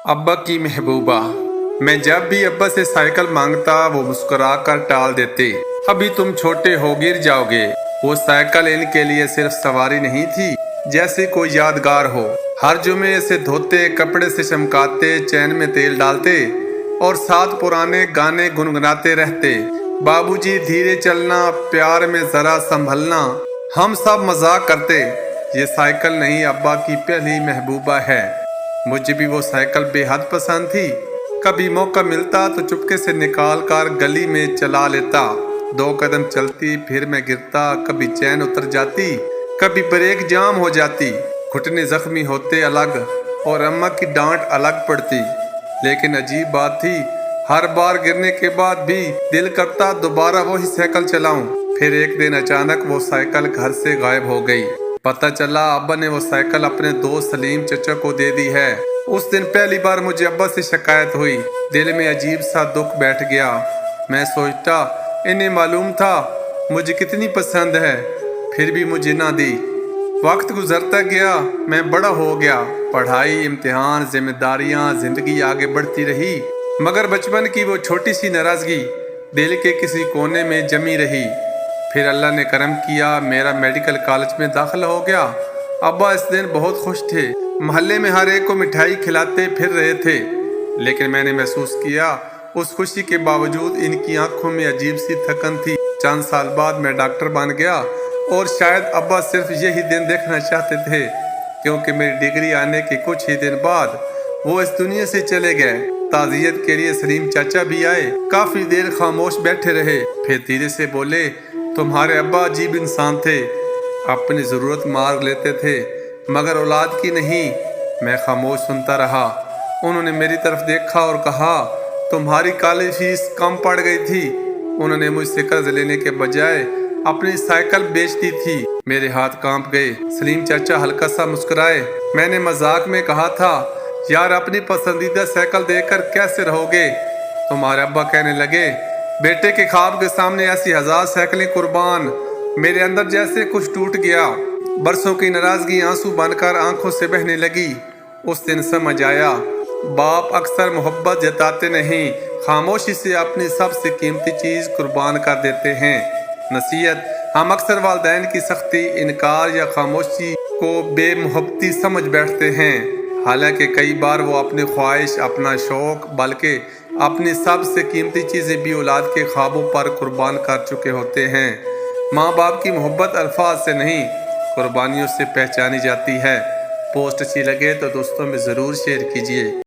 अब्बा की महबूबा। मैं जब भी अब्बा से साइकिल मांगता वो मुस्कुरा कर टाल देते। अभी तुम छोटे हो, गिर जाओगे। वो साइकिल इनके लिए सिर्फ सवारी नहीं थी, जैसे कोई यादगार हो। हर जुमे से धोते, कपड़े से चमकाते, चैन में तेल डालते और साथ पुराने गाने गुनगुनाते रहते। बाबूजी धीरे चलना, प्यार में जरा संभलना। हम सब मजाक करते, ये साइकिल नहीं अब्बा की पहली महबूबा है। मुझे भी वो साइकिल बेहद पसंद थी। कभी मौका मिलता तो चुपके से निकाल कर गली में चला लेता। 2 कदम चलती फिर मैं गिरता, कभी चैन उतर जाती, कभी ब्रेक जाम हो जाती, घुटने जख्मी होते अलग और अम्मा की डांट अलग पड़ती। लेकिन अजीब बात थी, हर बार गिरने के बाद भी दिल करता दोबारा वही साइकिल चलाऊं। फिर एक दिन अचानक वो साइकिल घर से गायब हो गई। पता चला अब्बा ने वो साइकिल अपने दोस्त सलीम चचा को दे दी है। उस दिन पहली बार मुझे अब्बा से शिकायत हुई। दिल में अजीब सा दुख बैठ गया। मैं सोचता इन्हें मालूम था मुझे कितनी पसंद है, फिर भी मुझे ना दी। वक्त गुजरता गया, मैं बड़ा हो गया। पढ़ाई, इम्तिहान, जिम्मेदारियां, जिंदगी आगे बढ़ती रही, मगर बचपन की वो छोटी सी नाराजगी दिल के किसी कोने में जमी रही। फिर अल्लाह ने करम किया, मेरा मेडिकल कॉलेज में दाखिला हो गया। अब्बा इस दिन बहुत खुश थे, मोहल्ले में हर एक को मिठाई खिलाते फिर रहे थे। लेकिन मैंने महसूस किया उस खुशी के बावजूद इनकी आंखों में अजीब सी थकन थी। चंद साल बाद मैं डॉक्टर बन गया और शायद अब्बा सिर्फ यही दिन देखना चाहते थे, क्योंकि मेरी डिग्री आने के कुछ ही दिन बाद वो इस दुनिया से चले गए। ताज़ियत के लिए सलीम चाचा भी आए। काफी देर खामोश बैठे रहे, फिर धीरे से बोले, तुम्हारे अब्बा अजीब इंसान थे, अपनी ज़रूरत मार लेते थे मगर औलाद की नहीं। मैं खामोश सुनता रहा। उन्होंने मेरी तरफ देखा और कहा, तुम्हारी कॉलेज फीस कम पड़ गई थी। उन्होंने मुझसे कर्ज लेने के बजाय अपनी साइकिल बेच दी थी। मेरे हाथ कांप गए। सलीम चाचा हल्का सा मुस्कुराए। मैंने मजाक में कहा था, यार अपनी पसंदीदा साइकिल देकर कैसे रहोगे। तुम्हारे अब्बा कहने लगे, बेटे के ख्वाब के सामने ऐसी 1000 साइकिलें कुर्बान। मेरे अंदर जैसे कुछ टूट गया। बरसों की नाराजगी आंसू बनकर आंखों से बहने लगी। उस दिन समझ आया, बाप अक्सर मोहब्बत जताते नहीं, खामोशी से अपनी सबसे कीमती चीज कुर्बान कर देते हैं। नसीहत, हम अक्सर वालिदैन की सख्ती, इनकार या खामोशी को बेमुहब्बती समझ बैठते हैं, हालांकि कई बार वो अपनी ख्वाहिश, अपना शौक, बल्कि अपनी सबसे कीमती चीज़ें भी औलाद के ख्वाबों पर कुर्बान कर चुके होते हैं। माँ बाप की मोहब्बत अल्फाज से नहीं, कुर्बानियों से पहचानी जाती है। पोस्ट अच्छी लगे तो दोस्तों में ज़रूर शेयर कीजिए।